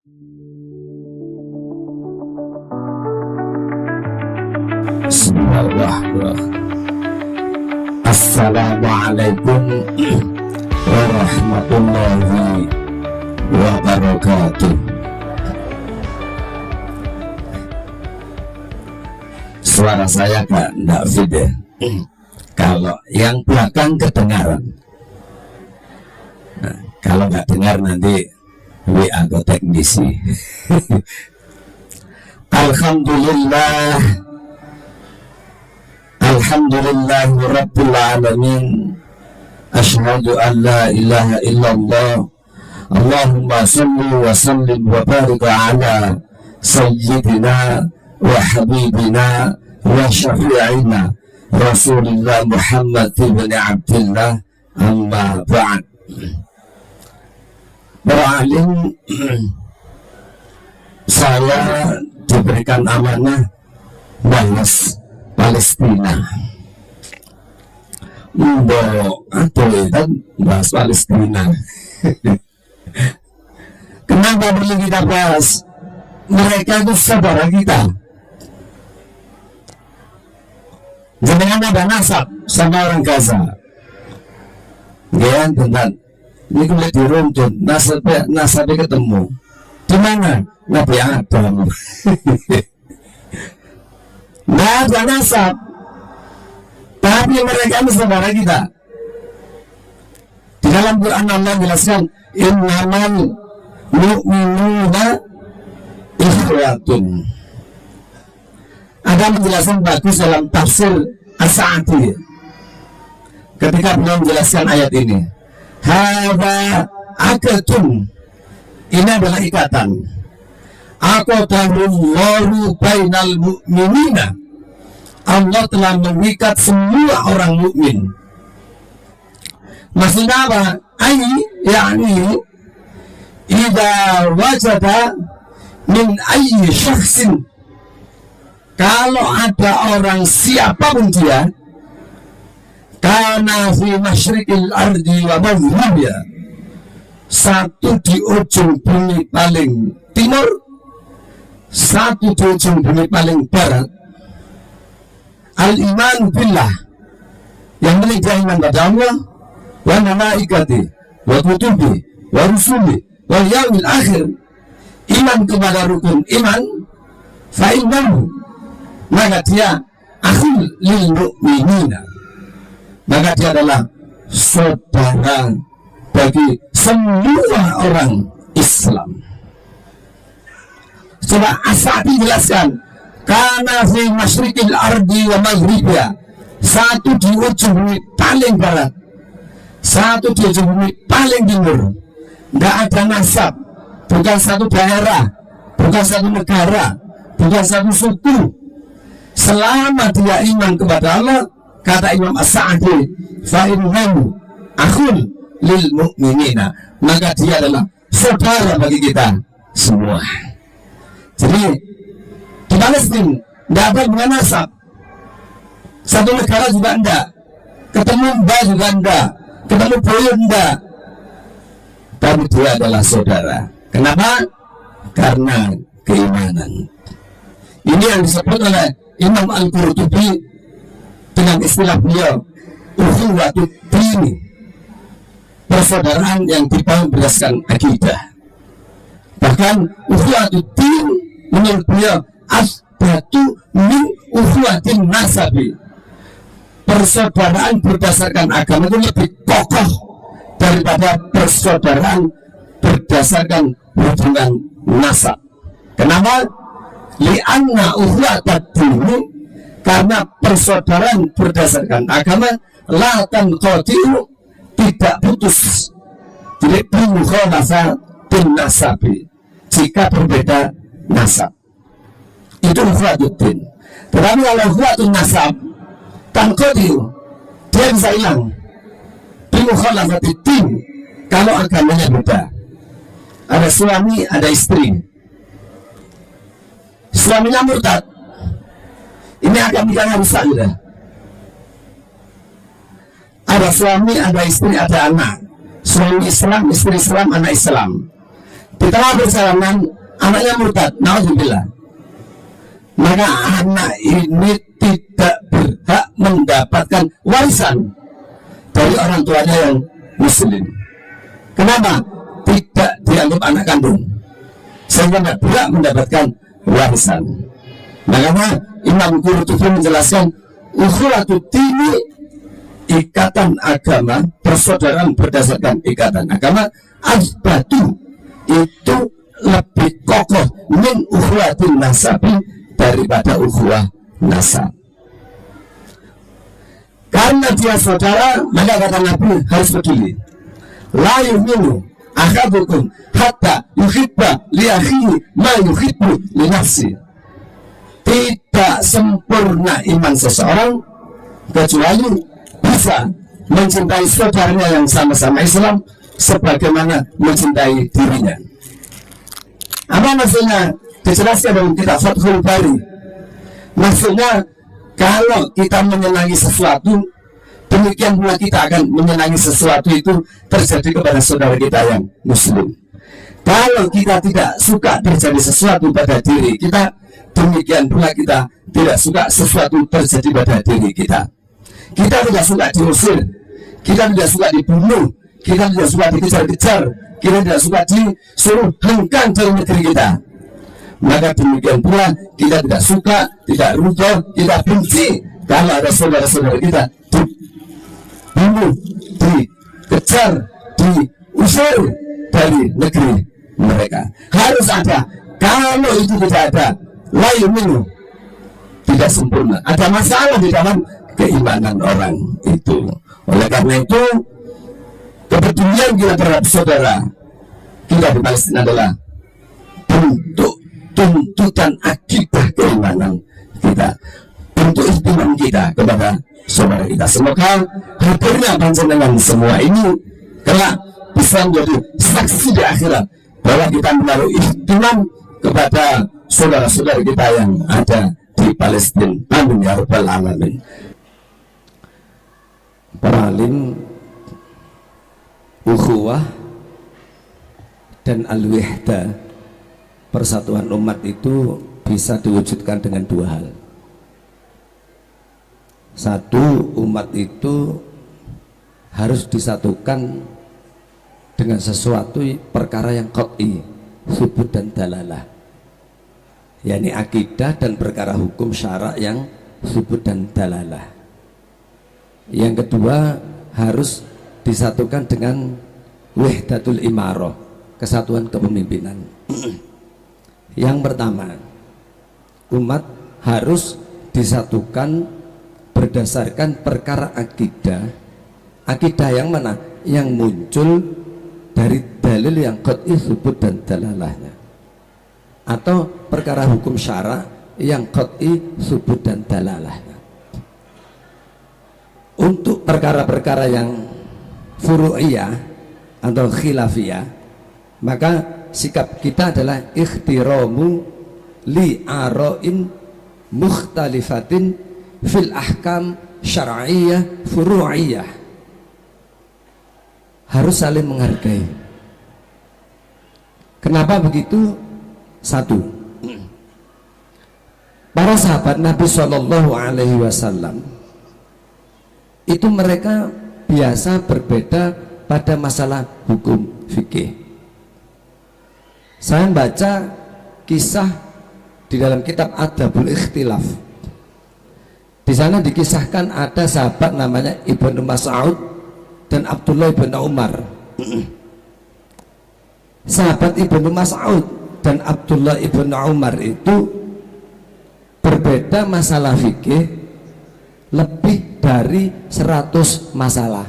Bismillahirrahmanirrahim. Assalamualaikum warahmatullahi wabarakatuh. Suara saya enggak fit ya. Kalau yang belakang kedengaran. Nah, kalau nggak dengar nanti WA ke teknisi. Alhamdulillah, alhamdulillah rabbil alamin. Asyhadu an la ilaha illallah. Allahumma salli wa sallim wa barik ala sayyidina wa habibina wa syafi'ina Rasulullah Muhammad ibn Abdullah, amma ba'd. Beralim, saya diberikan amanah bahas Palestina. Kan bahas Palestina. Kenapa perlu kita bahas? Mereka itu saudara kita. Jangan ada nasab sama orang Gaza. Ya, benar. Ini kulit diruntut, nasabnya ketemu. Di mana? Nabi Adam. Nah, ada nasab. Tapi mereka ini saudara kita. Di dalam Quran Allah jelaskan, innamal mu'minuna ikhwatun. Ada penjelasan bagus dalam tafsir As-Sa'di ketika beliau menjelaskan ayat ini. Hadza akatun, ini adalah ikatan. Aqadallahu bainal mu'minina, Allah telah mengikat semua orang mukmin. Maksudnya apa? Yani idza wajada min ayyi syakhsin, kalau ada orang siapapun dia, karena fi masyriqil ardi wa maghribiha, satu di ujung bumi paling timur, satu di ujung bumi paling barat, al-iman billah, yang menikah iman pada Allah, wa malaikati, wa kutubi, wa rusuli, wa yaumil akhir, iman kepada rukun iman, fa'innahu, maka dia akhul lil mu'minina, maka dia adalah saudara bagi semua orang Islam. Coba As-Sa'di jelaskan, karena fi masyriqil ardi wa maghribiha, satu di ujung bumi paling barat, satu di ujung bumi paling timur. Tidak ada nasab, bukan satu daerah, bukan satu negara, bukan satu suku. Selama dia iman kepada Allah, kata Imam As-Sa'di, fa'innahu akhul lil mu'minina, maka dia adalah saudara bagi kita semua. Jadi di Palestina tidak ada hubungan nasab, satu negara juga enggak, ketemu mbak juga enggak, ketemu buyut enggak, tapi dia adalah saudara. Kenapa? Karena keimanan. Ini yang disebut oleh Imam Al-Qurtubi dengan istilah beliau, ukhuwatud dini, persaudaraan yang dibangun berdasarkan akidah. Bahkan ukhuwatud din menurut beliau asbatu min ukhuwatin nasabi, persaudaraan berdasarkan agama itu lebih kokoh daripada persaudaraan berdasarkan hubungan nasab. Kenapa? Li'anna ukhuwatad dini, karena persaudaraan berdasarkan agama la tanqati'u, tidak putus, jadi bin nasabi, jika berbeda nasab. Itu ukhuwatuddin. Tetapi kalau ukhuwatun nasab tanqati'u, dia bisa hilang bin kalau agamanya beda. Ada suami, ada istri, suaminya murtad, ini agamanya rusak sudah. Ada suami, ada istri, ada anak. Suami Islam, istri Islam, anak Islam. di tengah perjalanan anaknya murtad, naudzubillah, maka anak ini tidak berhak mendapatkan warisan dari orang tuanya yang muslim. Kenapa? Tidak dianggap anak kandung, sehingga tidak berhak mendapatkan warisan. Makanya Imam Qurtubi menjelaskan ukhuwatud dini, ikatan agama, persaudaraan berdasarkan ikatan agama, asbatu, itu lebih kokoh min ukhuwatin nasabi, daripada ukhuwah nasab. Karena dia saudara, maka kata Nabi harus peduli. La yu'minu ahadukum hatta yuhibba li akhihi ma yuhibbu li nafsi. Tidak sempurna iman seseorang kecuali bisa mencintai saudaranya yang sama-sama Islam sebagaimana mencintai dirinya. Apa maksudnya? Dijelaskan dalam kitab Fathul Bari. Maksudnya, kalau kita menyenangi sesuatu, demikian pula kita akan menyenangi sesuatu itu terjadi kepada saudara kita yang muslim. Kalau kita tidak suka terjadi sesuatu pada diri kita, demikian pula kita tidak suka sesuatu terjadi pada diri kita. Kita tidak suka diusir, kita tidak suka dibunuh, kita tidak suka dikejar-kejar, kita tidak suka disuruh hengkang dari negeri kita. Maka demikian pula kita tidak suka, tidak ridho, kita benci kalau ada saudara-saudara kita dibunuh, dikejar, diusir dari negeri mereka. Harus ada. Kalau itu tidak ada, layu minu, tidak sempurna. Ada masalah di dalam keimanan orang itu. Oleh karena itu, kepedulian kita terhadap saudara kita di Palestina adalah bentuk tuntutan akidah keimanan kita, bentuk ihtimam kita kepada saudara kita. Semoga hadirnya panjenengan semua ini kelak bisa menjadi saksi di akhirat bahwa kita menaruh ihtimam kepada saudara-saudara kita yang ada di Palestina. Amin ya rabbal alamin. Para alim, ukhuwah dan al-wihda, persatuan umat itu bisa diwujudkan dengan dua hal. Satu, umat itu harus disatukan dengan sesuatu perkara yang qat'i, subut dan dalalah, yakni akidah dan perkara hukum syarak yang subut dan dalalah. Yang kedua, harus disatukan dengan wahdatul imarah, kesatuan kepemimpinan. Yang pertama, umat harus disatukan berdasarkan perkara akidah. Akidah yang mana? Yang muncul dari dalil yang qat'i subut dan dalalahnya, atau perkara hukum syara yang qat'i subut dan dalalahnya. Untuk perkara-perkara yang furu'iyah atau khilafiyah, maka sikap kita adalah ikhtiramu li ara'in mukhtalifatin fil ahkam syar'iyyah furu'iyah. Harus saling menghargai. Kenapa begitu? Satu, para sahabat Nabi SAW itu mereka biasa berbeda pada masalah hukum fikih. Saya baca kisah di dalam kitab Adabul Ikhtilaf. Di sana dikisahkan ada sahabat namanya Ibnu Mas'ud dan Abdullah bin Umar. Sahabat Ibnu Mas'ud dan Abdullah bin Umar itu berbeda masalah fikih lebih dari 100 masalah.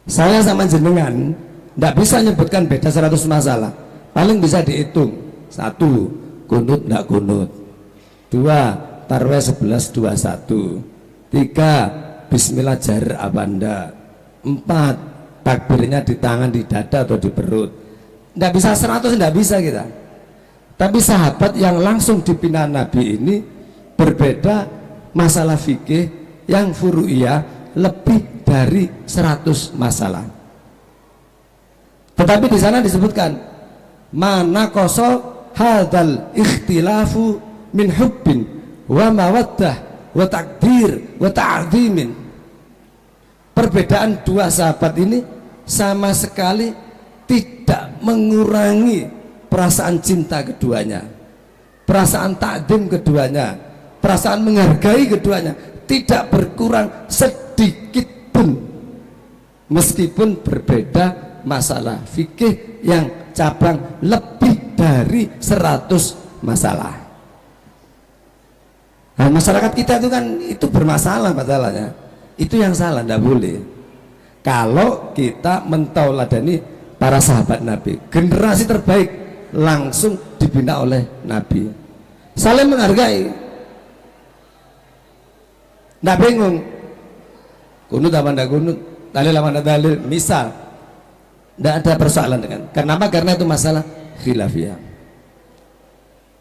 Saya sama jenengan tidak bisa menyebutkan beda 100 masalah. Paling bisa dihitung. 1, kunut tidak kunut. 2, tarweh 11-21. 3, bismillah jar apa ndak. 4, takbirnya di tangan, di dada atau di perut. Tidak bisa 100, tidak bisa kita. Tapi sahabat yang langsung dibina Nabi ini berbeda masalah fikih yang furu'iyah lebih dari 100 masalah. Tetapi di sana disebutkan mana koso hadal ikhtilafu min hubbin wa mawaddah wa takdir wa ta'zimin. Perbedaan dua sahabat ini sama sekali tidak mengurangi perasaan cinta keduanya, perasaan takdim keduanya, perasaan menghargai keduanya, tidak berkurang sedikit pun, meskipun berbeda masalah fikih yang cabang lebih dari 100 masalah. Nah, masyarakat kita itu kan itu bermasalah masalahnya, itu yang salah, tidak boleh. Kalau kita mentauladani para sahabat Nabi, generasi terbaik langsung dibina oleh Nabi, saling menghargai, tidak bingung kunut apa tidak kunut, dalil apa tidak dalil, misal tidak ada persoalan dengan. Kenapa? Karena itu masalah khilafiyah.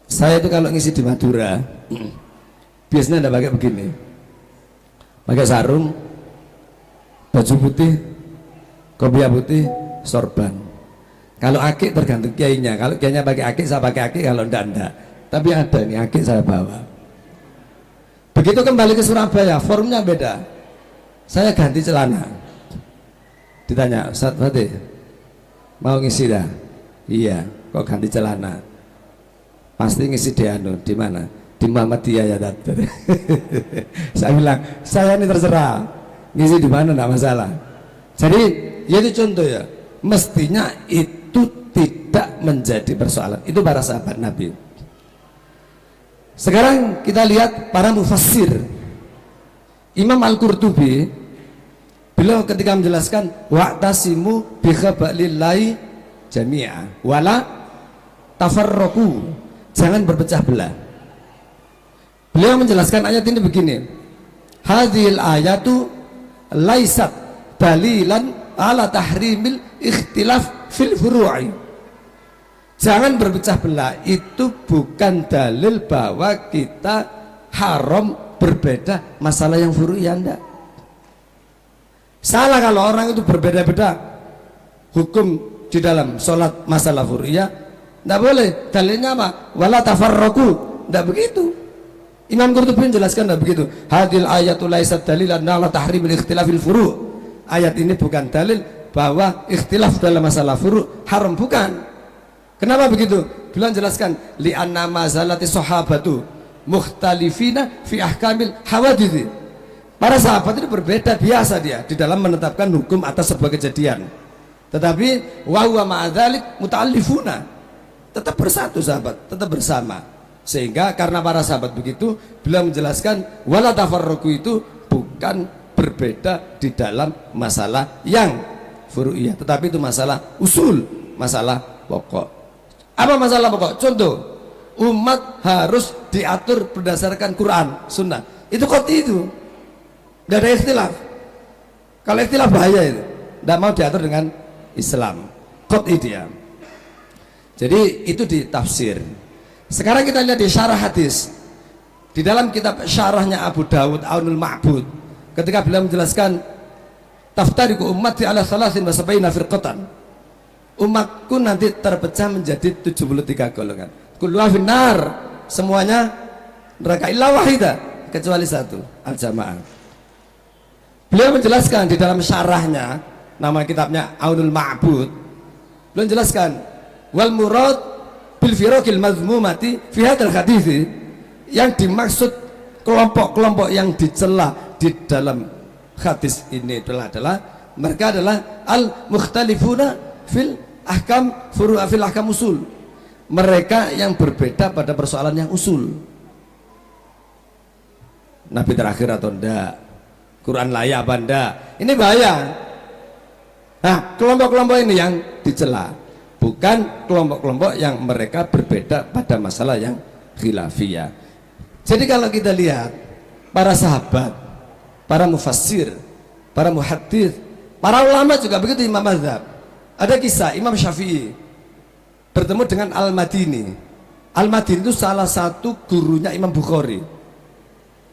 Saya itu kalau ngisi di Madura biasanya tidak pakai begini, pakai sarung, baju putih, kopiah putih, sorban. Kalau akik tergantung kiainya, kalau kiainya pakai akik saya pakai akik, kalau enggak. Tapi ada nih akik saya bawa. Begitu kembali ke Surabaya formnya beda, saya ganti celana. Ditanya, Ustaz Fatih mau ngisi dah? Iya. Kok ganti celana? Pasti ngisi di anu, di mana? Di Muhammadiyah ya dokter. Saya bilang, saya ini terserah ngisi di mana, tidak masalah. Jadi ya itu contoh ya, mestinya itu tidak menjadi persoalan. Itu para sahabat Nabi. Sekarang kita lihat para mufassir. Imam Al-Qurtubi, beliau ketika menjelaskan wa'tasimu bi khablillahi jami'a wala tafarraqu, jangan berpecah belah. Beliau menjelaskan ayat ini begini, hadhil ayatu laisat dalilan ala tahrimil ikhtilaf fil furu'i. Jangan berpecah belah itu bukan dalil bahwa kita haram berbeda masalah yang furu'iyah, enggak. Salah kalau orang itu berbeda-beda hukum di dalam sholat masalah furu'iyah, enggak boleh. Dalilnya apa? Wala tafarraqu, enggak begitu. Imam Qurtubi menjelaskan enggak begitu. Hadil ayatul laisat dalilan ala tahrimil ikhtilafil furu'. Ayat ini bukan dalil bahwa ikhtilaf dalam masalah furu' haram, bukan. Kenapa begitu? Beliau menjelaskan li'anna mazalati sahabatu mukhtalifina fi ahkamil hawadith. Para sahabat itu berbeda biasa dia di dalam menetapkan hukum atas sebuah kejadian. Tetapi wa huwa ma'adzalik muta'allifuna. Tetap bersatu sahabat, tetap bersama. Sehingga karena para sahabat begitu, beliau menjelaskan wala tafarruqu itu bukan berbeda di dalam masalah yang furu'iyah, tetapi itu masalah usul, masalah pokok. Apa masalah pokok? Contoh, umat harus diatur berdasarkan Quran, Sunnah. Itu qat'i itu, tidak ada ikhtilaf. Kalau ikhtilaf bahaya itu, tidak mau diatur dengan Islam, qat'i dia. Jadi itu di tafsir. Sekarang kita lihat di syarah hadis. Di dalam kitab syarahnya Abu Dawud Aunul Ma'bud, ketika beliau menjelaskan taftariqu ummati ala salasin wa sab'ina firqatan. Umatku nanti terpecah menjadi 73 golongan. Kulluha finnar, semuanya neraka illa wahida, kecuali satu, al-jamaah. Beliau menjelaskan di dalam syarahnya, nama kitabnya Aunul Ma'bud, beliau menjelaskan wal murad bil firaqil mazmumati fi hadzal hadits, yang dimaksud kelompok-kelompok yang dicela di dalam hadis ini adalah mereka adalah al mukhtalifuna fil ahkam furu'a fil ahkam usul, mereka yang berbeda pada persoalan yang usul. Nabi terakhir atau enggak, Quran layak apa enggak, ini bahaya. Nah, kelompok-kelompok ini yang dicela, bukan kelompok-kelompok yang mereka berbeda pada masalah yang khilafiyah. Jadi kalau kita lihat para sahabat, para mufassir, para muhaddits, para ulama juga begitu, imam mazhab. Ada kisah Imam Syafi'i bertemu dengan Al-Madini. Al-Madini itu salah satu gurunya Imam Bukhari.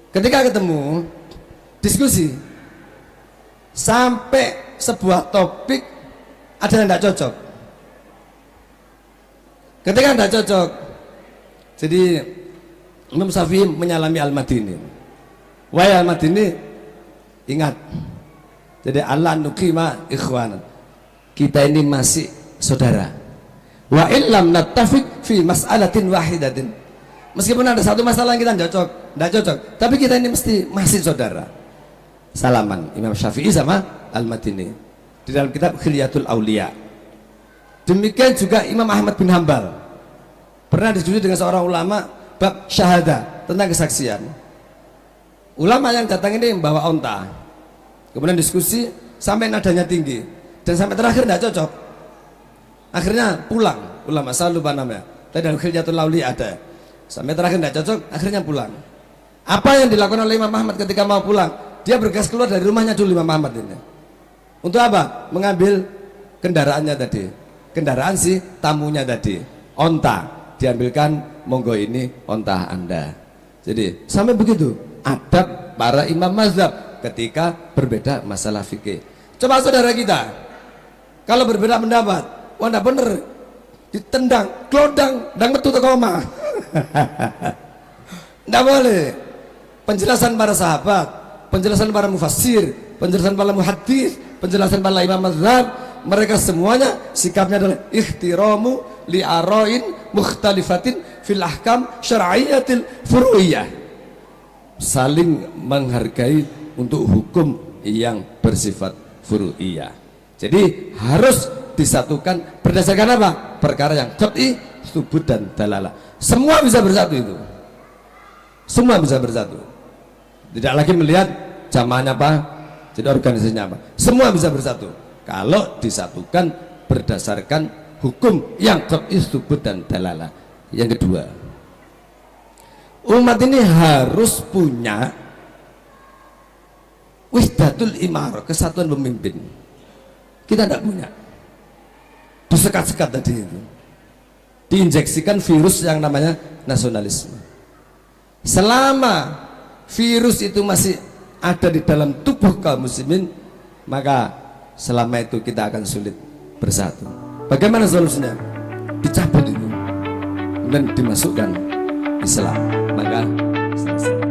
Ketika ketemu, diskusi sampai sebuah topik ada yang tidak cocok. Ketika tidak cocok, jadi Imam Syafi'i menyalami Al-Madini. Wahai Al-Madini, ingat, jadi Allah nuqima ikhwan, kita ini masih saudara. Wa illam nattafiq fi mas'alatin wahidatin, meskipun ada satu masalah yang kita tidak cocok, tapi kita ini mesti masih saudara. Salaman Imam Syafi'i sama Al-Madini di dalam kitab Khilyatul Auliya. Demikian juga Imam Ahmad bin Hambal pernah diskusi dengan seorang ulama bab syahadah, tentang kesaksian. Ulama yang datang ini membawa onta, kemudian diskusi sampai nadanya tinggi dan sampai terakhir tidak cocok, akhirnya pulang. Ulama saya lupa namanya, tadi dalam Khilyatul Auliya ada. Sampai terakhir tidak cocok, akhirnya pulang. Apa yang dilakukan oleh Imam Ahmad ketika mau pulang? Dia bergegas keluar dari rumahnya dulu, Imam Ahmad ini. Untuk apa? Mengambil kendaraannya tadi, kendaraan si tamunya tadi, onta. Diambilkan, monggo ini onta Anda. Jadi sampai begitu adab para imam mazhab ketika berbeda masalah fikih. Coba saudara kita, kalau berbeda pendapat, wah enggak bener, ditendang, glodang, dan metu koma. Enggak boleh. Penjelasan para sahabat, penjelasan para mufassir, penjelasan para muhaddis, penjelasan para imam mazhab, mereka semuanya sikapnya adalah ihtiramu li'arain mukhtalifatin fil ahkam syar'iyyatil furu'iyah, saling menghargai untuk hukum yang bersifat furu'iyah. Jadi harus disatukan berdasarkan apa? Perkara yang qat'i, subut dan dalalah. Semua bisa bersatu itu. Semua bisa bersatu. Tidak lagi melihat jamaahnya apa, jadi organisasinya apa. Semua bisa bersatu kalau disatukan berdasarkan hukum yang qat'i, subut dan dalalah. Yang kedua, umat ini harus punya wihdatul imarah, kesatuan pemimpin. Kita tidak punya. Disekat-sekat tadi itu, diinjeksikan virus yang namanya nasionalisme. Selama virus itu masih ada di dalam tubuh kaum muslimin, maka selama itu kita akan sulit bersatu. Bagaimana solusinya? Dicabut itu dan dimasukkan Islam, maka selesai.